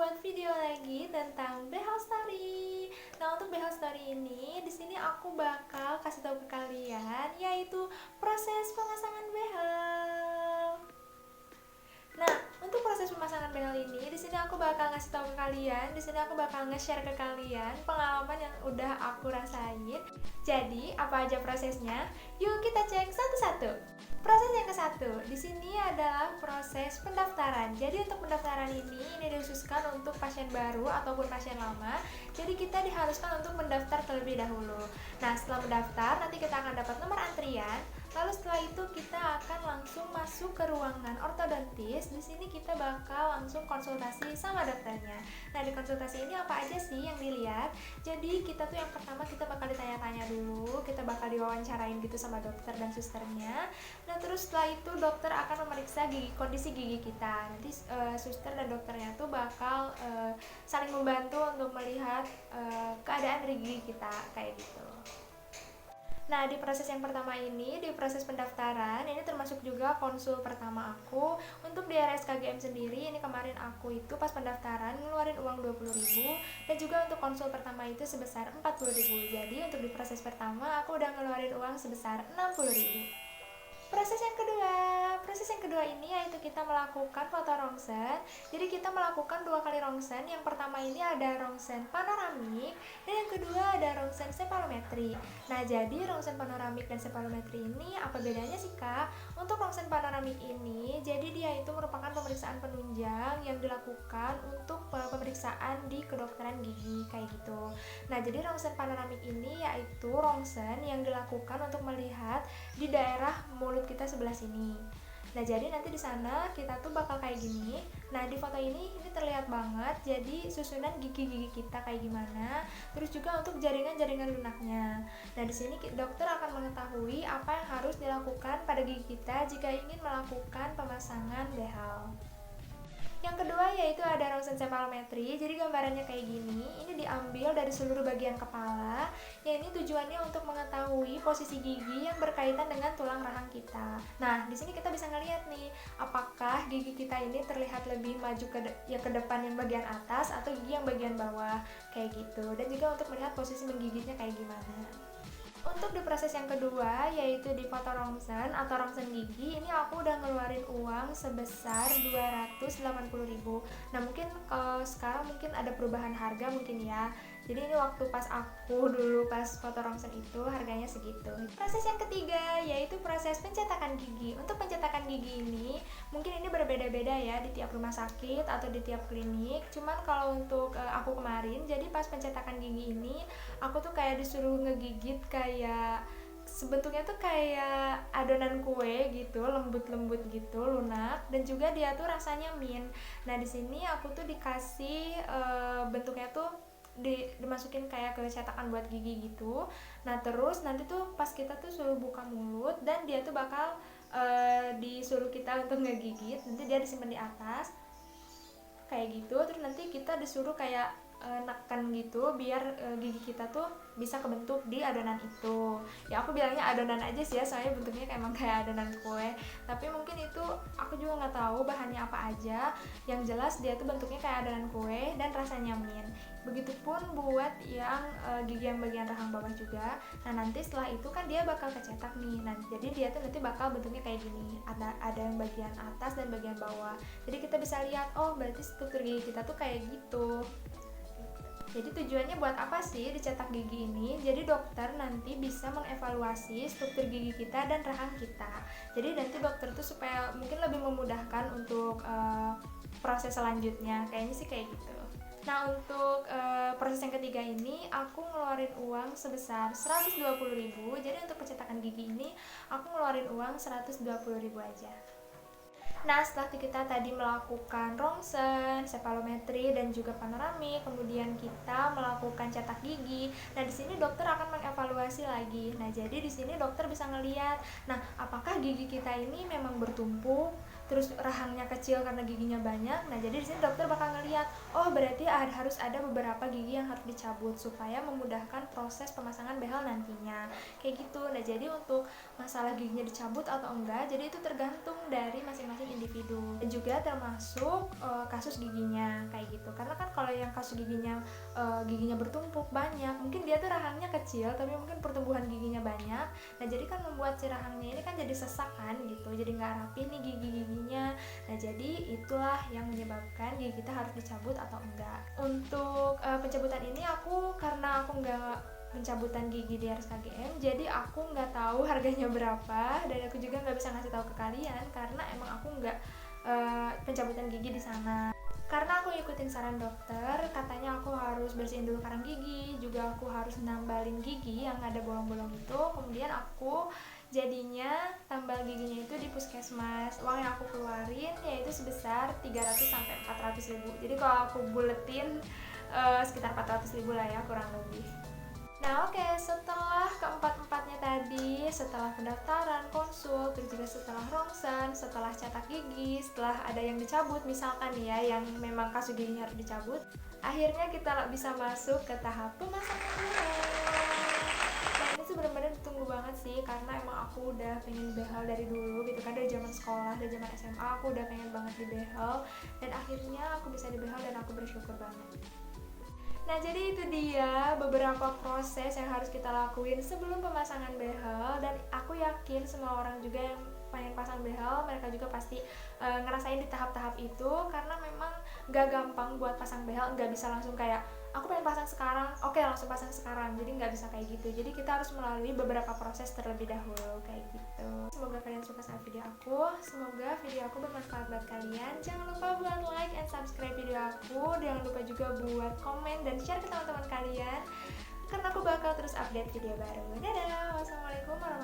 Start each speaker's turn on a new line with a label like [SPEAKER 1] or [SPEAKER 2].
[SPEAKER 1] buat video lagi tentang behel story. Nah, untuk behel story ini di sini aku bakal kasih tahu ke kalian yaitu proses pemasangan behel. Nah, untuk proses pemasangan behel ini di sini aku bakal ngasih tahu ke kalian, di sini aku bakal nge-share ke kalian pengalaman yang udah aku rasain. Jadi, apa aja prosesnya? Yuk kita cek satu-satu. Proses yang ke-1 di sini adalah proses pendaftaran. Jadi untuk pendaftaran ini dikhususkan untuk pasien baru ataupun pasien lama. Jadi kita diharuskan untuk mendaftar terlebih dahulu. Nah, setelah mendaftar nanti kita akan dapat nomor antrian. Lalu setelah itu kita akan langsung masuk ke ruangan ortodontis. Di sini kita bakal langsung konsultasi sama dokternya. Nah, di konsultasi ini apa aja sih yang dilihat? Jadi kita tuh yang pertama kita bakal ditanya-tanya dulu, kita bakal diwawancarain gitu sama dokter dan susternya. Nah, terus setelah itu dokter akan memeriksa kondisi gigi kita. Nanti suster dan dokternya tuh bakal saling membantu untuk melihat keadaan dari gigi kita kayak gitu. Nah, di proses yang pertama ini, di proses pendaftaran, ini termasuk juga konsul pertama aku. Untuk di RSKGM sendiri, ini kemarin aku itu pas pendaftaran ngeluarin uang 20.000 dan juga untuk konsul pertama itu sebesar 40.000. Jadi untuk di proses pertama aku udah ngeluarin uang sebesar 60.000. Proses yang kedua ini yaitu kita melakukan foto rongsen. Jadi kita melakukan 2 kali rongsen. Yang pertama ini ada rongsen panoramik dan yang kedua ada rongsen sepalometri. Nah, jadi rongsen panoramik dan sepalometri ini apa bedanya sih, Kak? Untuk rongsen panoramik ini, jadi dia itu merupakan pemeriksaan penunjang yang dilakukan untuk pemeriksaan di kedokteran gigi kayak gitu. Nah, jadi rongsen panoramik ini yaitu rongsen yang dilakukan untuk melihat di daerah mulut kita sebelah sini. Nah, jadi nanti di sana kita tuh bakal kayak gini. Nah, di foto ini terlihat banget jadi susunan gigi-gigi kita kayak gimana. Terus juga untuk jaringan-jaringan lunaknya. Nah, di sini dokter akan mengetahui apa yang harus dilakukan pada gigi kita jika ingin melakukan pemasangan behel. Yang kedua yaitu ada rongsen sepalometri. Jadi gambarannya kayak gini. Ini diambil dari seluruh bagian kepala. Ya, ini tujuannya untuk mengetahui posisi gigi yang berkaitan dengan tulang rahang kita. Nah, di sini kita bisa ngelihat nih, apakah gigi kita ini terlihat lebih maju ke depan yang bagian atas atau gigi yang bagian bawah kayak gitu. Dan juga untuk melihat posisi menggigitnya kayak gimana. Untuk di proses yang kedua yaitu di foto rongsen atau rongsen gigi, ini aku udah ngeluarin uang sebesar 280.000. Nah, mungkin kalau sekarang mungkin ada perubahan harga mungkin ya. Jadi ini waktu pas aku dulu pas foto rongsen itu harganya segitu. Proses yang ketiga yaitu proses pencetakan gigi. Untuk pencetakan gigi ini mungkin ini berbeda-beda ya di tiap rumah sakit atau di tiap klinik. Cuman kalau untuk aku kemarin, jadi pas pencetakan gigi ini aku tuh kayak disuruh ngegigit kayak sebentuknya tuh kayak adonan kue gitu, lembut-lembut gitu, lunak, dan juga dia tuh rasanya mint. Nah, di sini aku tuh dikasih bentuknya tuh dimasukin kayak ke cetakan buat gigi gitu. Nah, terus nanti tuh pas kita tuh suruh buka mulut dan dia tuh bakal disuruh kita untuk ngegigit. Nanti dia disimpan di atas kayak gitu. Terus nanti kita disuruh kayak neken gitu biar gigi kita tuh bisa kebentuk di adonan itu. Ya, aku bilangnya adonan aja sih ya, soalnya bentuknya emang kayak adonan kue. Tapi mungkin itu aku juga nggak tahu bahannya apa aja. Yang jelas dia tuh bentuknya kayak adonan kue dan rasanya mint. Begitupun buat yang gigi yang bagian rahang bawah juga. Nah, nanti setelah itu kan dia bakal kecetak nih. Nah, jadi dia tuh nanti bakal bentuknya kayak gini. Ada yang bagian atas dan bagian bawah. Jadi kita bisa lihat, oh berarti struktur gigi kita tuh kayak gitu. Jadi tujuannya buat apa sih dicetak gigi ini? Jadi dokter nanti bisa mengevaluasi struktur gigi kita dan rahang kita. Jadi nanti dokter tuh supaya mungkin lebih memudahkan untuk proses selanjutnya. Kayaknya sih kayak gitu. Nah, untuk proses yang ketiga ini aku ngeluarin uang sebesar 120.000. Jadi untuk pencetakan gigi ini aku ngeluarin uang 120.000 aja. Nah, setelah kita tadi melakukan rongsen, sepalometri dan juga panoramik, kemudian kita melakukan cetak gigi. Nah, di sini dokter akan mengevaluasi lagi. Nah, jadi di sini dokter bisa ngelihat, nah, apakah gigi kita ini memang bertumpuk terus rahangnya kecil karena giginya banyak. Nah jadi di sini dokter bakal ngeliat, oh berarti harus ada beberapa gigi yang harus dicabut supaya memudahkan proses pemasangan behel nantinya, kayak gitu. Nah jadi untuk masalah giginya dicabut atau enggak, jadi itu tergantung dari masing-masing individu, dan juga termasuk kasus giginya kayak gitu. Karena kan kalau yang kasus giginya bertumpuk banyak, mungkin dia tuh rahangnya kecil tapi mungkin pertumbuhan giginya banyak. Nah jadi kan membuat si rahangnya ini kan jadi sesak kan gitu, jadi nggak rapi nih gigi-giginya. Nah jadi itulah yang menyebabkan gigi kita harus dicabut atau enggak. Untuk pencabutan ini karena aku nggak pencabutan gigi di RSKGM, jadi aku nggak tahu harganya berapa, dan aku juga nggak bisa ngasih tahu ke kalian karena emang aku nggak pencabutan gigi di sana. Karena aku ikutin saran dokter, katanya aku harus bersihin dulu karang gigi, juga aku harus nambalin gigi yang ada bolong-bolong itu. Kemudian aku jadinya tambal giginya itu di puskesmas. Uang yang aku keluarin yaitu sebesar 300 sampai 400 ribu. Jadi kalau aku buletin sekitar 400 ribu lah ya, kurang lebih. Nah oke, setelah keempat-empatnya tadi, setelah pendaftaran, konsul, terus juga setelah rongsen, setelah cetak gigi, setelah ada yang dicabut misalkan ya, yang memang kasus giginya harus dicabut, akhirnya kita bisa masuk ke tahap pemasangan behel. Nah ini tuh bener-bener ditunggu banget sih, karena emang aku udah pengen behel dari dulu gitu kan, dari zaman sekolah, dari zaman SMA aku udah pengen banget di behel, dan akhirnya aku bisa di behel dan aku bersyukur banget. Nah jadi itu dia beberapa proses yang harus kita lakuin sebelum pemasangan behel, dan aku yakin semua orang juga yang pengen pasang behel, mereka juga pasti ngerasain di tahap-tahap itu, karena memang gak gampang buat pasang behel, gak bisa langsung kayak aku pengen pasang sekarang, oke langsung pasang sekarang, jadi gak bisa kayak gitu. Jadi kita harus melalui beberapa proses terlebih dahulu kayak gitu. Semoga kalian suka sama video aku, semoga video aku bermanfaat buat kalian. Jangan lupa buat like and subscribe video aku, jangan lupa juga buat komen dan share ke teman-teman kalian, karena aku bakal terus update video baru. Dadah, wassalamualaikum warahmatullahi wabarakatuh.